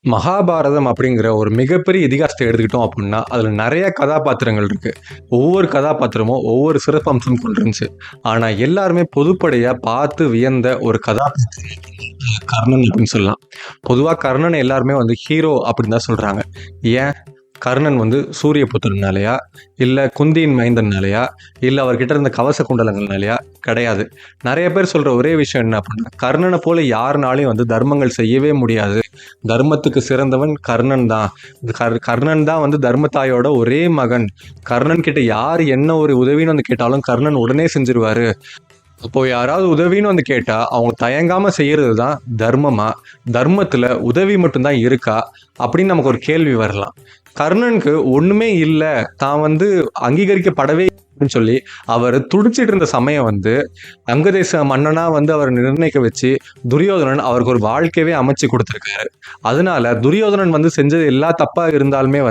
மகாபாரதம் அப்படிங்கிற ஒரு மிகப்பெரிய இதிகாசத்தை எடுத்துக்கிட்டோம் அப்படின்னா அதில் நிறைய கதாபாத்திரங்கள் இருக்கு. ஒவ்வொரு கதாபாத்திரமும் ஒவ்வொரு சிறப்பம்சம் கொண்டிருந்துச்சு. ஆனால் எல்லாருமே பொதுப்படையாக பார்த்து வியந்த ஒரு கதாபாத்திரம் கர்ணன் அப்படின்னு சொல்லலாம். பொதுவாக கர்ணன் எல்லாருமே ஹீரோ அப்படின்னு தான் சொல்றாங்க. ஏன்? கர்ணன் சூரிய புத்திரனாலயா, இல்லை குந்தியின் மைந்தனாலயா, இல்லை அவர்கிட்ட இருந்த கவச குண்டலங்கள்னாலயா? கிடையாது. நிறைய பேர் சொல்ற ஒரே விஷயம் என்ன அப்படின்னா, கர்ணனை போல யாருனாலையும் தர்மங்கள் செய்யவே முடியாது. தர்மத்துக்கு சிறந்தவன் கர்ணன் தான். கர்ணன் தான் தர்மத்தாயோட ஒரே மகன். கர்ணன் கிட்ட யார் என்ன ஒரு உதவின்னு கேட்டாலும் கர்ணன் உடனே செஞ்சிருவாரு. அப்போ யாராவது உதவின்னு கேட்டா அவங்க தயங்காம செய்யறது தான் தர்மமா? தர்மத்துல உதவி மட்டும்தான் இருக்கா அப்படின்னு நமக்கு ஒரு கேள்வி வரலாம். கர்ணனுக்கு ஒண்ணுமே இல்லை, தான் அங்கீகரிக்கப்படவே அப்படின்னு சொல்லி அவர் துடிச்சிட்டு இருந்த சமயம் அங்கதேச மன்னனா அவர் நிர்ணயிக்க வச்சு துரியோதனன் அவருக்கு ஒரு வாழ்க்கையவே அமைச்சு கொடுத்துருக்காரு. அதனால துரியோதனன் செஞ்சது எல்லா தப்பா இருந்தாலுமே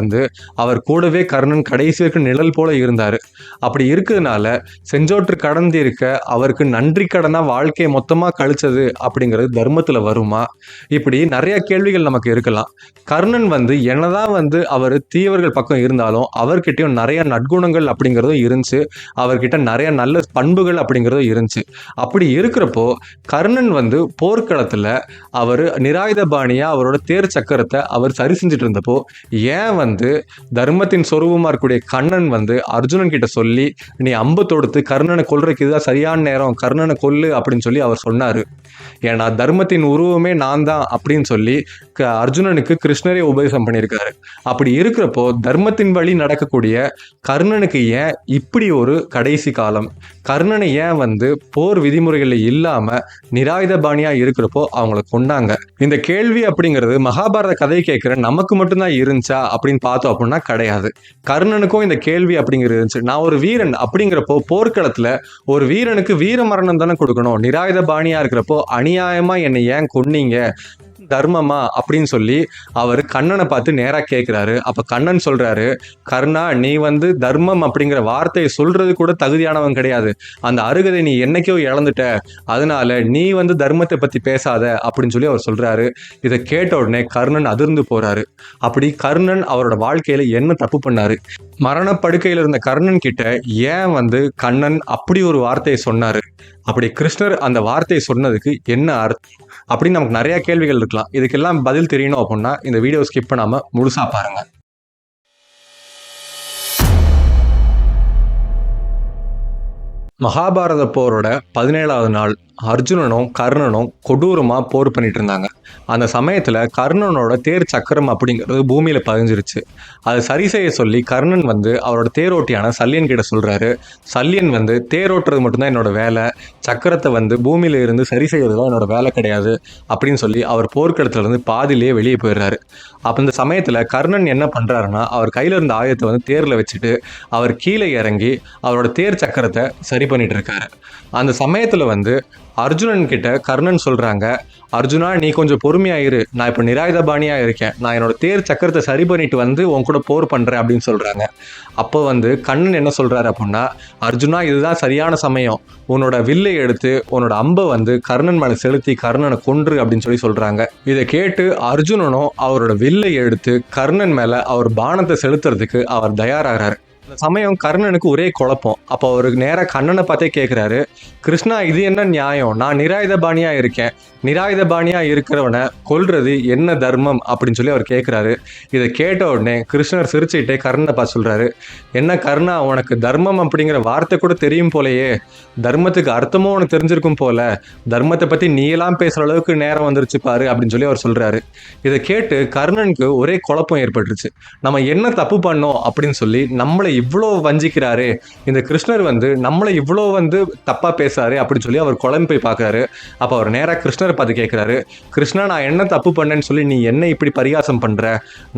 அவர் கூடவே கர்ணன் கடைசி வரைக்கும் நிழல் போல இருந்தாரு. அப்படி இருக்கிறதுனால செஞ்சோற்று கடந்து இருக்க அவருக்கு நன்றி கடனா வாழ்க்கையை மொத்தமா கழிச்சது அப்படிங்கிறது தர்மத்துல வருமா? இப்படி நிறைய கேள்விகள் நமக்கு இருக்கலாம். கர்ணன் என்னதான் அவர் தீயவர்கள் பக்கம் இருந்தாலும் அவர்கிட்டயும் நிறைய நற்குணங்கள் அப்படிங்கிறதும் இருந்துச்சு. அவர்கிட்ட நிறைய நல்ல பண்புகள் அப்படிங்கிறதும் இருந்துச்சு. அப்படி இருக்கிறப்போ கர்ணன் போர்க்களத்துல அவர் நிராயுதபாணியா அவரோட தேர் சக்கரத்தை அவர் சரி செஞ்சுட்டு இருந்தப்போ ஏன் தர்மத்தின் சொரூபமா இருக்கக்கூடிய கண்ணன் அர்ஜுனன் கிட்ட சொல்லி, நீ அம்பு தொடுத்து கர்ணனை கொல்றதுக்கு இதுதான் சரியான நேரம், கர்ணனை கொல்லு அப்படின்னு சொல்லி அவர் சொன்னாரு. ஏன்னா தர்மத்தின் உருவமே நான் தான் அப்படின்னு சொல்லி அர்ஜுனனுக்கு கிருஷ்ணரே உபதேசம் பண்ணியிருக்காரு. அப்படி இருக்கிறப்போ தர்மத்தின் வழி நடக்கக்கூடிய கர்ணனுக்கு ஏன் இப்படி ஒரு கடைசி காலம்? கர்ணனை ஏன் போர் விதிமுறைகள் இல்லாம நிராயுதபாணியா இருக்கிறப்போ அவங்கள கொண்டாங்க? இந்த கேள்வி அப்படிங்கிறது மகாபாரத கதை கேட்கிற நமக்கு மட்டும்தான் இருந்துச்சா அப்படின்னு பார்த்தோம் அப்படின்னா கிடையாது. கர்ணனுக்கும் இந்த கேள்வி அப்படிங்கிறது இருந்துச்சு. நான் ஒரு வீரன் அப்படிங்கிறப்போ போர்க்களத்துல ஒரு வீரனுக்கு வீர மரணம் தானே கொடுக்கணும். நிராயுதபாணியா இருக்கிறப்போ அநியாயமா என்னை ஏன் கொன்னீங்க, தர்மமா அப்படின்னு சொல்லி அவர் கண்ணனை பார்த்து நேரா கேட்கிறாரு. அப்ப கண்ணன் சொல்றாரு, கர்ணா, நீ தர்மம் அப்படிங்கிற வார்த்தையை சொல்றது கூட தகுதியானவன் கிடையாது. அந்த அருகதை நீ என்னைக்கோ இழந்துட்ட. அதனால நீ தர்மத்தை பத்தி பேசாத அப்படின்னு சொல்லி அவர் சொல்றாரு. இதை கேட்ட உடனே கர்ணன் அதிர்ந்து போறாரு. அப்படி கர்ணன் அவரோட வாழ்க்கையில என்ன தப்பு பண்ணாரு? மரணப்படுக்கையில இருந்த கர்ணன் கிட்ட ஏன் கண்ணன் அப்படி ஒரு வார்த்தையை சொன்னாரு? அப்படி கிருஷ்ணர் அந்த வார்த்தையை சொன்னதுக்கு என்ன அர்த்தம் அப்படின்னு நமக்கு நிறைய கேள்விகள் இருக்கலாம். இதுக்கெல்லாம் பதில் தெரியணும் அப்படின்னா இந்த வீடியோ ஸ்கிப் பண்ணாம முழுசா பாருங்க. மகாபாரத போரோட 17வது நாள் அர்ஜுனனும் கர்ணனும் கொடூரமா போர் பண்ணிட்டு இருந்தாங்க. அந்த சமயத்துல கர்ணனோட தேர் சக்கரம் அப்படிங்கிறது பூமியில பதிஞ்சிருச்சு. அதை சரி செய்ய சொல்லி கர்ணன் அவரோட தேரோட்டியான சல்லியன் கிட்ட சொல்றாரு. சல்லியன் தேரோட்டுறது மட்டும்தான் என்னோட வேலை, சக்கரத்தை பூமியில இருந்து சரி செய்யறதுதான் என்னோட வேலை கிடையாது அப்படின்னு சொல்லி அவர் போர்க்களத்துல இருந்து பாதிலேயே வெளியே போயிடுறாரு. அப்ப இந்த சமயத்துல கர்ணன் என்ன பண்றாருன்னா, அவர் கையில இருந்த ஆயுதத்தை தேர்ல வச்சுட்டு அவர் கீழே இறங்கி அவரோட தேர் சக்கரத்தை சரி பண்ணிட்டு இருக்காரு. அந்த சமயத்துல அர்ஜுனன் கிட்ட கர்ணன் சொல்றாங்க, அர்ஜுனா, நீ கொஞ்சம் பொறுமையாயிரு, நான் இப்ப நிராயுதபாணியா இருக்கேன், நான் என்னோட தேர் சக்கரத்தை சரி பண்ணிட்டு உன் கூட போர் பண்றேன் அப்படின்னு சொல்றாங்க. அப்போ கண்ணன் என்ன சொல்றாரு அப்படின்னா, அர்ஜுனா, இதுதான் சரியான சமயம், உன்னோட வில்லை எடுத்து உன்னோட அம்பை கர்ணன் மேல செலுத்தி கர்ணனை கொன்று அப்படின்னு சொல்லி சொல்றாங்க. இதை கேட்டு அர்ஜுனனும் அவரோட வில்லை எடுத்து கர்ணன் மேல அவர் பானத்தை செலுத்துறதுக்கு அவர் தயாராகிறார். அந்த சமயம் கர்ணனுக்கு ஒரே குழப்பம். அப்போ அவருக்கு நேராக கண்ணனை பார்த்தே கேட்குறாரு, கிருஷ்ணா, இது என்ன நியாயம்? நான் நிராயுதபாணியா இருக்கேன், நிராயுதபாணியா இருக்கிறவனை கொல்றது என்ன தர்மம் அப்படின்னு சொல்லி அவர் கேட்குறாரு. இதை கேட்ட உடனே கிருஷ்ணர் சிரிச்சுக்கிட்டே கர்ணனை பார்த்து சொல்றாரு, என்ன கர்ணா, உனக்கு தர்மம் அப்படிங்கிற வார்த்தை கூட தெரியும் போலையே, தர்மத்துக்கு அர்த்தமும் உனக்கு தெரிஞ்சிருக்கும் போல, தர்மத்தை பத்தி நீ எல்லாம் பேசுற அளவுக்கு நேரம் வந்துருச்சு பாரு அப்படின்னு சொல்லி அவர் சொல்றாரு. இதை கேட்டு கர்ணனுக்கு ஒரே குழப்பம் ஏற்பட்டுருச்சு. நம்ம என்ன தப்பு பண்ணோம் அப்படின்னு சொல்லி நம்மளை இவ்வளோ வஞ்சிக்கிறாரு இந்த கிருஷ்ணர், நம்மளை இவ்வளோ தப்பா பேசுறாரு அப்படின்னு சொல்லி அவர் குழம்பு போய் பார்க்கறாரு. அப்போ அவர் நேராக கிருஷ்ணரை பார்த்து கேட்கிறாரு, கிருஷ்ணா, நான் என்ன தப்பு பண்ணேன்னு சொல்லி நீ என்ன இப்படி பரிகாசம் பண்ற?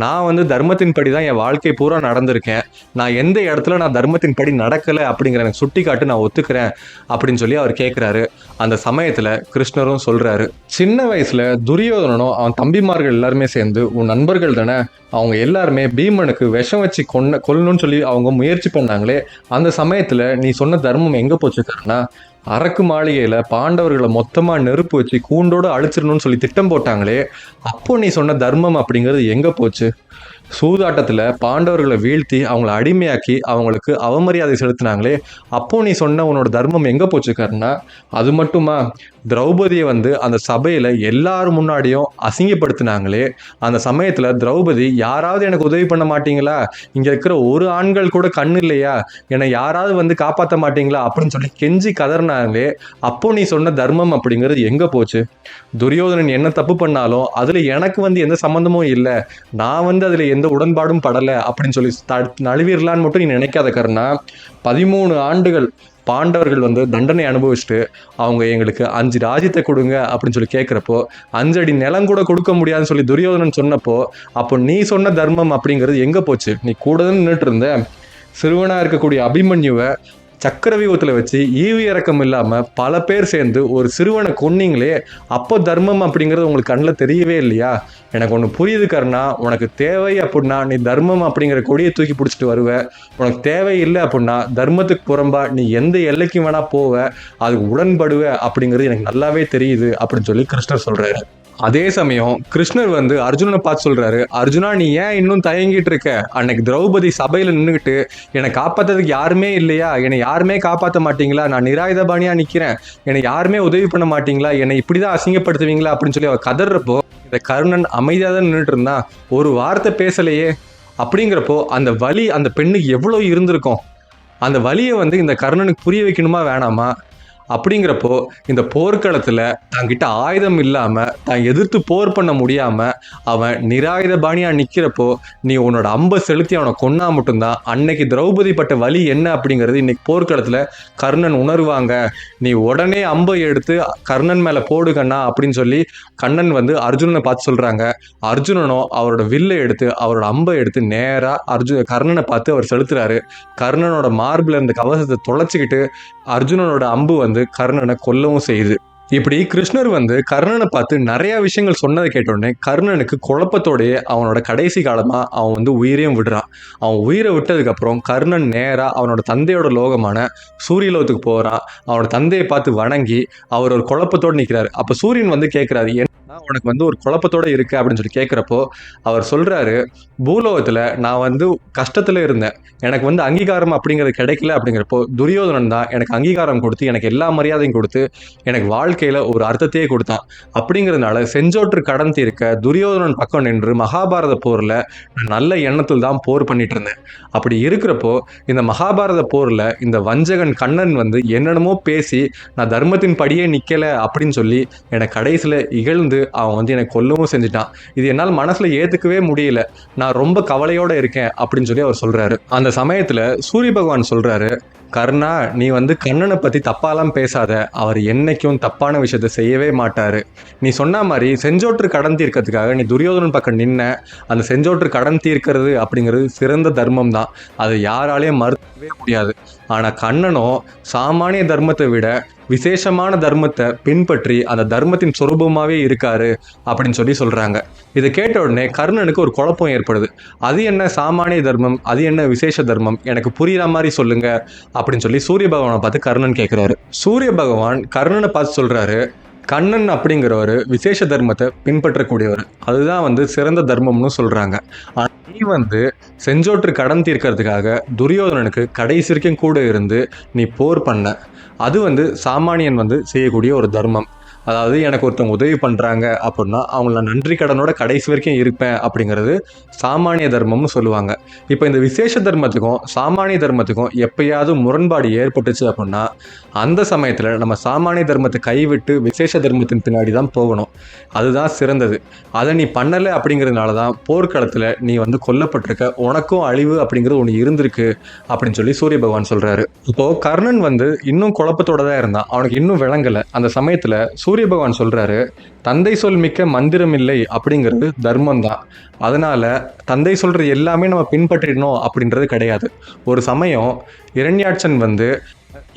நான் தர்மத்தின் படி தான் என் வாழ்க்கை பூரா நடந்திருக்கேன், நான் எந்த இடத்துல நான் தர்மத்தின் படி நடக்கலை அப்படிங்கிற எனக்கு சுட்டி காட்டு, நான் ஒத்துக்கிறேன் அப்படின்னு சொல்லி அவர் கேட்கிறாரு. அந்த சமயத்துல கிருஷ்ணரும் சொல்றாரு, சின்ன வயசுல துரியோதனனும் அவன் தம்பிமார்கள் எல்லாருமே சேர்ந்து, உன் நண்பர்கள் தானே, அவங்க எல்லாருமே பீமனுக்கு விஷம் வச்சு கொல்லணும்னு சொல்லி அவங்க முயற்சி பண்ணாங்களே, அந்த சமயத்துல நீ சொன்ன தர்மம் எங்க போச்சுக்காருன்னா, அரக்கு மாளிகையில் பாண்டவர்களை மொத்தமாக நெருப்பு வச்சு கூண்டோடு அழிச்சிடணும்னு சொல்லி திட்டம் போட்டாங்களே, அப்போ நீ சொன்ன தர்மம் அப்படிங்கிறது எங்கே போச்சு? சூதாட்டத்தில் பாண்டவர்களை வீழ்த்தி அவங்கள அடிமையாக்கி அவங்களுக்கு அவமரியாதை செலுத்தினாங்களே, அப்போ நீ சொன்ன உன்னோட தர்மம் எங்கே போச்சு கர்ணா? அது மட்டுமா, திரௌபதியை வந்து அந்த சபையில் எல்லாரும் முன்னாடியும் அசிங்கப்படுத்தினாங்களே, அந்த சமயத்தில் திரௌபதி யாராவது எனக்கு உதவி பண்ண மாட்டீங்களா, இங்கே இருக்கிற ஒரு ஆண்கள் கூட கண்ணு இல்லையா, என்னை யாராவது வந்து காப்பாற்ற மாட்டீங்களா அப்படின்னு சொல்லி கெஞ்சி கதறினாங்களே, அப்போ நீ சொன்ன தர்மம் அப்படிங்கிறது எங்கே போச்சு? துரியோதனன் என்ன தப்பு பண்ணாலும் அதில் எனக்கு வந்து எந்த சம்மந்தமும் இல்லை, நான் வந்து அதில் எந்த உடன்பாடும் படலை அப்படின்னு சொல்லி நழுவிடலான்னு மட்டும் நீ நினைக்காத கர்ணா. 13 ஆண்டுகள் பாண்டவர்கள் வந்து தண்டனை அனுபவிச்சுட்டு அவங்க எங்களுக்கு 5 ராஜ்யத்தை கொடுங்க அப்படின்னு சொல்லி கேட்குறப்போ 5 அடி நிலம் கூட கொடுக்க முடியாதுன்னு சொல்லி துரியோதனன் சொன்னப்போ, அப்போ நீ சொன்ன தர்மம் அப்படிங்கிறது எங்கே போச்சு? நீ கூட தான் நின்றுட்டு இருந்த. சிறுவனாக இருக்கக்கூடிய அபிமன்யுவை சக்கரவியூகத்தில் வச்சு ஈவு இறக்கம் இல்லாமல் பல பேர் சேர்ந்து ஒரு சிறுவனை கொன்னீங்களே, அப்போ தர்மம் அப்படிங்கிறது உங்களுக்கு கண்ணில் தெரியவே இல்லையா? எனக்கு ஒன்று புரியுது கர்ணா, உனக்கு தேவை அப்படின்னா நீ தர்மம் அப்படிங்கிற கொடியை தூக்கி பிடிச்சிட்டு வருவ, உனக்கு தேவை இல்லை அப்படின்னா தர்மத்துக்கு புறம்பா நீ எந்த எல்லைக்கும் வேணா போவ, அதுக்கு உடன்படுவ அப்படிங்கிறது எனக்கு நல்லாவே தெரியுது அப்படின்னு சொல்லி கிருஷ்ணர் சொல்கிறாரு. அதே சமயம் கிருஷ்ணர் வந்து அர்ஜுனனை பார்த்து சொல்றாரு, அர்ஜுனா நீ ஏன் இன்னும் தயங்கிட்டு இருக்க? அன்னைக்கு திரௌபதி சபையில நின்றுக்கிட்டு என்னை காப்பாத்துறதுக்கு யாருமே இல்லையா, என்னை யாருமே காப்பாற்ற மாட்டீங்களா, நான் நிராயுதபாணியா நிக்கிறேன், என்னை யாருமே உதவி பண்ண மாட்டீங்களா, என்னை இப்படிதான் அசிங்கப்படுத்துவீங்களா அப்படின்னு சொல்லி அவர் கதறப்போ இந்த கர்ணன் அமைதியாக தான் நின்றுட்டு இருந்தான், ஒரு வார்த்தை பேசலையே. அப்படிங்கிறப்போ அந்த வலி அந்த பெண்ணுக்கு எவ்வளோ இருந்திருக்கும். அந்த வலியை வந்து இந்த கர்ணனுக்கு புரிய வைக்கணுமா வேணாமா? அப்படிங்கிறப்போ இந்த போர்க்களத்தில் தங்கிட்ட ஆயுதம் இல்லாமல் தான் எதிர்த்து போர் பண்ண முடியாமல் அவன் நிராயுதபாணியாக நிற்கிறப்போ நீ உன்னோட அம்பை செலுத்தி அவனை கொன்னா மட்டும்தான் அன்னைக்கு திரௌபதி பட்ட வலி என்ன அப்படிங்கிறது இன்னைக்கு போர்க்களத்தில் கர்ணன் உணர்வாங்க. நீ உடனே அம்பை எடுத்து கர்ணன் மேலே போடுகண்ணா அப்படின்னு சொல்லி கண்ணன் வந்து அர்ஜுனனை பார்த்து சொல்கிறாங்க. அர்ஜுனனோ அவரோட வில்லை எடுத்து அவரோட அம்பை எடுத்து நேராக கர்ணனை பார்த்து அவர் செலுத்துறாரு. கர்ணனோட மார்பில் இருந்த கவசத்தை தொலைச்சிக்கிட்டு அர்ஜுனனோட அம்பு வந்து கர்ணனை கொல்லவும் செய்யுது. இப்படி கிருஷ்ணர் வந்து கர்ணனை பார்த்து நிறைய விஷயங்கள் சொன்னதை கேட்டோடனே கர்ணனுக்கு குழப்பத்தோடையே அவனோட கடைசி காலமா அவன் வந்து உயிரையும் விடுறான். அவன் உயிரை விட்டதுக்கப்புறம் கர்ணன் நேரா அவனோட தந்தையோட லோகமான சூரியலோகத்துக்கு போறான். அவனோட தந்தையை பார்த்து வணங்கி அவர் ஒரு குழப்பத்தோடு நிற்கிறாரு. அப்போ சூரியன் வந்து கேட்கிறாரு, உனக்கு வந்து ஒரு குழப்பத்தோட இருக்கு அப்படின்னு சொல்லி கேட்குறப்போ அவர் சொல்றாரு, பூலோகத்தில் நான் வந்து கஷ்டத்தில் இருந்தேன், எனக்கு வந்து அங்கீகாரம் அப்படிங்கிறது கிடைக்கல. அப்படிங்கிறப்போ துரியோதனன் தான் எனக்கு அங்கீகாரம் கொடுத்து எனக்கு எல்லா மரியாதையும் கொடுத்து எனக்கு வாழ்க்கையில் ஒரு அர்த்தத்தையே கொடுத்தான். அப்படிங்கிறதுனால செஞ்சோற்று கடன் தீர்க்க துரியோதனன் பக்கம் நின்று மகாபாரத போரில் நல்ல எண்ணத்தில் தான் போர் பண்ணிட்டு இருந்தேன். அப்படி இருக்கிறப்போ இந்த மகாபாரத போரில் இந்த வஞ்சகன் கண்ணன் வந்து என்னென்னமோ பேசி நான் தர்மத்தின் படியே நிற்கலை அப்படின்னு சொல்லி எனக்கு கடைசியில் இகழ்ந்து அவன் வந்து எனக்கு கொல்லவும் செஞ்சுட்டான். இது என்னால் மனசுல ஏத்துக்கவே முடியல, நான் ரொம்ப கவலையோட இருக்கேன் அப்படின்னு சொல்லி அவர் சொல்றாரு. அந்த சமயத்துல சூரிய பகவான் சொல்றாரு, கர்ணா நீ வந்து கண்ணனை பற்றி தப்பாலாம் பேசாத, அவர் என்னைக்கும் தப்பான விஷயத்த செய்யவே மாட்டார். நீ சொன்ன மாதிரி செஞ்சோற்று கடன் தீர்க்கிறதுக்காக நீ துரியோதனன் பக்கம் நின்ன, அந்த செஞ்சோற்று கடன் தீர்க்கிறது அப்படிங்கிறது சிறந்த தர்மம் தான், அது யாராலையும் மறுக்கவே முடியாது. ஆனால் கண்ணனோ சாமானிய தர்மத்தை விட விசேஷமான தர்மத்தை பின்பற்றி அந்த தர்மத்தின் சொரூபமாகவே இருக்காரு அப்படின்னு சொல்லி சொல்கிறாங்க. இதை கேட்ட உடனே கர்ணனுக்கு ஒரு குழப்பம் ஏற்படுது. அது என்ன சாமானிய தர்மம், அது என்ன விசேஷ தர்மம், எனக்கு புரியுற மாதிரி சொல்லுங்க அப்படின்னு சொல்லி சூரிய பகவானை பார்த்து கர்ணன் கேட்குறாரு. சூரிய பகவான் கர்ணனை பார்த்து சொல்கிறாரு, கண்ணன் அப்படிங்கிறவர் விசேஷ தர்மத்தை பின்பற்றக்கூடியவர், அதுதான் வந்து சிறந்த தர்மம்னு சொல்கிறாங்க. ஆனால் நீ வந்து செஞ்சோற்று கடன் தீர்க்கிறதுக்காக துரியோதனனுக்கு கடைசி வரைக்கும் கூட இருந்து நீ போர் பண்ண, அது வந்து சாமானியன் வந்து செய்யக்கூடிய ஒரு தர்மம். அதாவது எனக்கு ஒருத்தவங்க உதவி பண்ணுறாங்க அப்படின்னா அவங்கள நன்றி கடனோட கடைசி வரைக்கும் இருப்பேன் அப்படிங்கிறது சாமானிய தர்மம்னு சொல்லுவாங்க. இப்போ இந்த விசேஷ தர்மத்துக்கும் சாமானிய தர்மத்துக்கும் எப்பயாவது முரண்பாடு ஏற்பட்டுச்சு அப்படின்னா அந்த சமயத்தில் நம்ம சாமானிய தர்மத்தை கைவிட்டு விசேஷ தர்மத்தின் பின்னாடி தான் போகணும், அதுதான் சிறந்தது. அதை நீ பண்ணலை அப்படிங்கிறதுனால தான் போர்க்களத்தில் நீ வந்து கொல்லப்பட்டிருக்க, உனக்கும் அழிவு அப்படிங்கிறது ஒன்று இருந்திருக்கு அப்படின்னு சொல்லி சூரிய பகவான் சொல்கிறாரு. இப்போது கர்ணன் வந்து இன்னும் குழப்பத்தோட தான் இருந்தான், அவனுக்கு இன்னும் விளங்கலை. அந்த சமயத்தில் சூரிய பகவான் சொல்றாரு, தந்தை சொல் மிக்க மந்திரம் இல்லை அப்படிங்கிறது தர்மம் தான், அதனால தந்தை சொல்றது எல்லாமே நம்ம பின்பற்றிடணும் அப்படின்றது கிடையாது. ஒரு சமயம் இரண்யாட்சன் வந்து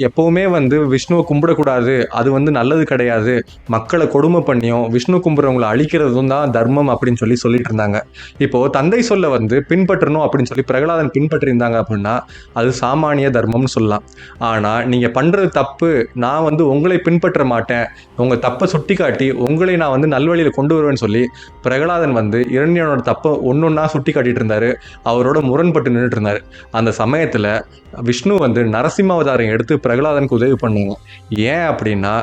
எப்பவுமே வந்து விஷ்ணுவை கும்பிடக்கூடாது, அது வந்து நல்லது கிடையாது, மக்களை கொடுமை பண்ணியும் விஷ்ணு கும்பிட்றவங்களை அழிக்கிறதும் தான் தர்மம் அப்படின்னு சொல்லிட்டு இருந்தாங்க. இப்போ தந்தை சொல்ல வந்து பின்பற்றணும் அப்படின்னு சொல்லி பிரகலாதன் பின்பற்றியிருந்தாங்க அப்படின்னா அது சாமானிய தர்மம்னு சொல்லலாம். ஆனால் நீங்கள் பண்ணுறது தப்பு, நான் வந்து உங்களை பின்பற்ற மாட்டேன், உங்கள் தப்பை சுட்டி காட்டி உங்களை நான் வந்து நல்வழியில் கொண்டு வருவேன்னு சொல்லி பிரகலாதன் வந்து இரண்யனோட தப்பை ஒன்றொன்னா சுட்டி காட்டிட்டு இருந்தார். அவரோட முரண்பட்டு நின்றுட்டு இருந்தார். அந்த சமயத்தில் விஷ்ணு வந்து நரசிம்ம அவதாரம் எடுத்து பிரகலாதனுக்கு உதவி பண்ணாங்க. ஏன் அப்படின்னா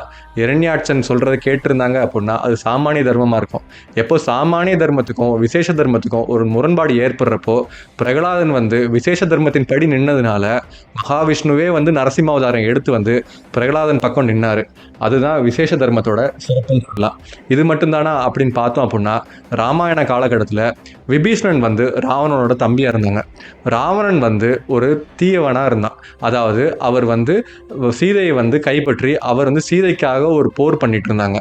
இரண்யாட்சன் சொல்கிறத கேட்டிருந்தாங்க அப்படின்னா அது சாமானிய தர்மமாக இருக்கும். எப்போ சாமானிய தர்மத்துக்கும் விசேஷ தர்மத்துக்கும் ஒரு முரண்பாடு ஏற்படுறப்போ பிரகலாதன் வந்து விசேஷ தர்மத்தின் படி நின்னதுனால மகாவிஷ்ணுவே வந்து நரசிம்ம அவதாரம் எடுத்து வந்து பிரகலாதன் பக்கம் நின்னார். அதுதான் விசேஷ தர்மத்தோட சிறப்புன்னு சொல்லலாம். இது மட்டும்தானா அப்படின்னு பார்த்தோம் அப்படின்னா ராமாயண காலகட்டத்தில் விபீஷ்ணன் வந்து ராவணனோட தம்பியாக இருந்தாங்க. ராவணன் வந்து ஒரு தீயவனாக இருந்தான். அதாவது அவர் வந்து சீதையை வந்து கைப்பற்றி அவர் வந்து சீதைக்காக ஒரு போர் பண்ணிட்டு இருந்தாங்க.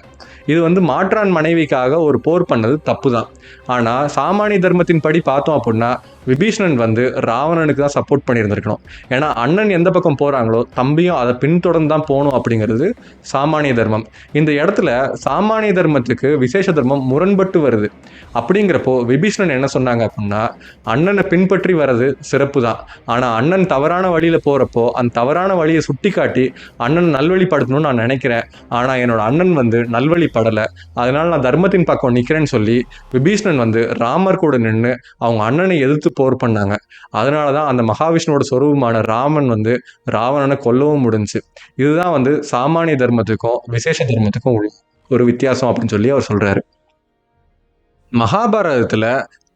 இது வந்து மாற்றான் மனைவிக்காக ஒரு போர் பண்ணது தப்பு தான். ஆனால் சாமானிய தர்மத்தின் படி பார்த்தோம் அப்படின்னா விபீஷ்ணன் வந்து ராவணனுக்கு தான் சப்போர்ட் பண்ணியிருந்திருக்கணும். ஏன்னா அண்ணன் எந்த பக்கம் போகிறாங்களோ தம்பியும் அதை பின்தொடர்ந்து தான் போகணும் அப்படிங்கிறது சாமானிய தர்மம். இந்த இடத்துல சாமானிய தர்மத்துக்கு விசேஷ தர்மம் முரண்பட்டு வருது. அப்படிங்கிறப்போ விபீஷ்ணன் என்ன சொன்னாங்க அப்படின்னா அண்ணனை பின்பற்றி வர்றது சிறப்பு தான், ஆனால் அண்ணன் தவறான வழியில் போகிறப்போ அந்த தவறான வழியை சுட்டி காட்டி அண்ணன் நல்வழிப்படுத்தணும்னு நான் நினைக்கிறேன், ஆனால் என்னோட அண்ணன் வந்து நல்வழிப்படலை, அதனால் நான் தர்மத்தின் பக்கம் நிற்கிறேன்னு சொல்லி விபீஷ்ணன் வந்து ராமர் கூட நின்று அவங்க அண்ணனை எதிர்த்து போர் பண்ணாங்க. அதனால தான் அந்த மகாவிஷ்ணுவோட சொரூபமான ராமன் வந்து ராவணனை கொல்லவும் முடிஞ்சு. இதுதான் வந்து சாமானிய தர்மத்துக்கும் விசேஷ தர்மத்துக்கும் ஒரு வித்தியாசம் அப்படின்னு சொல்லி அவர் சொல்றாரு. மகாபாரதத்தில்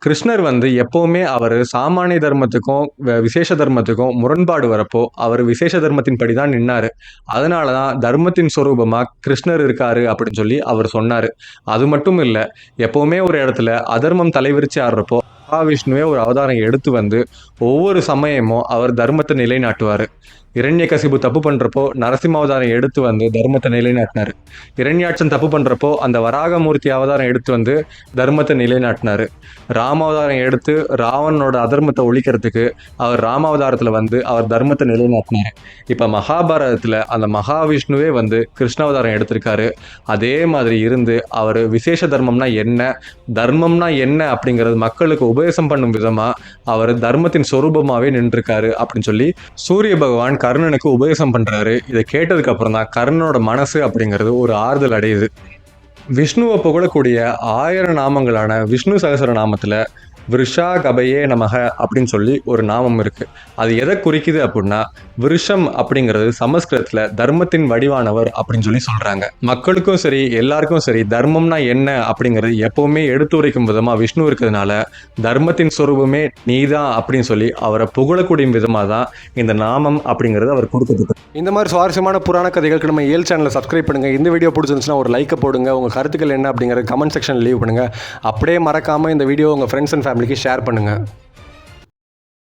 கிருஷ்ணர் வந்து எப்போவுமே அவர் சாமானிய தர்மத்துக்கும் விசேஷ தர்மத்துக்கும் முரண்பாடு வரப்போ அவர் விசேஷ தர்மத்தின் படி தான் நின்னார். அதனால தான் தர்மத்தின் சொரூபமாக கிருஷ்ணர் இருக்காரு அப்படின்னு சொல்லி அவர் சொன்னார். அது மட்டும் இல்லை, எப்போவுமே ஒரு இடத்துல அதர்மம் தலைவிரிச்சு ஆடுறப்போ மகாவிஷ்ணுவே ஒரு அவதாரம் எடுத்து வந்து ஒவ்வொரு சமயமும் அவர் தர்மத்தை நிலைநாட்டுவார். இரண்யகசிபு தப்பு பண்ணுறப்போ நரசிம்ம அவதாரம் எடுத்து வந்து தர்மத்தை நிலைநாட்டினார். இரண்யாட்சன் தப்பு பண்ணுறப்போ அந்த வராகமூர்த்தி அவதாரம் எடுத்து வந்து தர்மத்தை நிலைநாட்டினார். ராமாவதாரம் எடுத்து ராவணனோட அதர்மத்தை ஒழிக்கிறதுக்கு அவர் ராமாவதாரத்தில் வந்து அவர் தர்மத்தை நிலைநாட்டினார். இப்போ மகாபாரதத்தில் அந்த மகாவிஷ்ணுவே வந்து கிருஷ்ணாவதாரம் எடுத்திருக்காரு. அதே மாதிரி இருந்து அவர் விசேஷ தர்மம்னா என்ன, தர்மம்னா என்ன அப்படிங்கிறது மக்களுக்கு உபதேசம் பண்ணும் விதமாக அவர் தர்மத்தின் சொரூபமாகவே நின்றுருக்காரு அப்படின்னு சொல்லி சூரிய பகவான் கர்ணனுக்கு உபதேசம் பண்றாரு. இதை கேட்டதுக்கு அப்புறம் தான் கர்ணனோட மனசு அப்படிங்கிறது ஒரு ஆறுதல் அடையுது. விஷ்ணுவை புகழக்கூடிய 1000 நாமங்களான விஷ்ணு சகசர நாமத்தில் விருஷா கபையே நமக அப்படின்னு சொல்லி ஒரு நாமம் இருக்குது. அது எதை குறிக்குது அப்படின்னா விருஷம் அப்படிங்கிறது சமஸ்கிருதத்தில் தர்மத்தின் வடிவானவர் அப்படின்னு சொல்லி சொல்கிறாங்க. மக்களுக்கும் சரி எல்லாருக்கும் சரி தர்மம்னா என்ன அப்படிங்கிறது எப்போவுமே எடுத்துரைக்கும் விதமாக விஷ்ணு இருக்கிறதுனால தர்மத்தின் சொரூபமே நீதான் அப்படின்னு சொல்லி அவரை புகழக்கூடிய விதமாக தான் இந்த நாமம் அப்படிங்கிறது அவர் கொடுக்குது. இந்த மாதிரி சுவாரஸ்யமான புராண கதைகளுக்கு நம்ம ஏல் சேனலை சப்ஸ்கிரைப் பண்ணுங்கள். இந்த வீடியோ பிடிச்சிருந்துச்சுன்னா ஒரு லைக்கை போடுங்க. உங்கள் கருத்துக்கள் என்ன அப்படிங்கிறது கமெண்ட் செக்ஷனில் லீவ் பண்ணுங்கள். அப்படியே மறக்காமல் இந்த வீடியோ உங்கள் ஃப்ரெண்ட்ஸ் அண்ட் ஃபேமிலிக்கு ஷேர் பண்ணுங்கள்.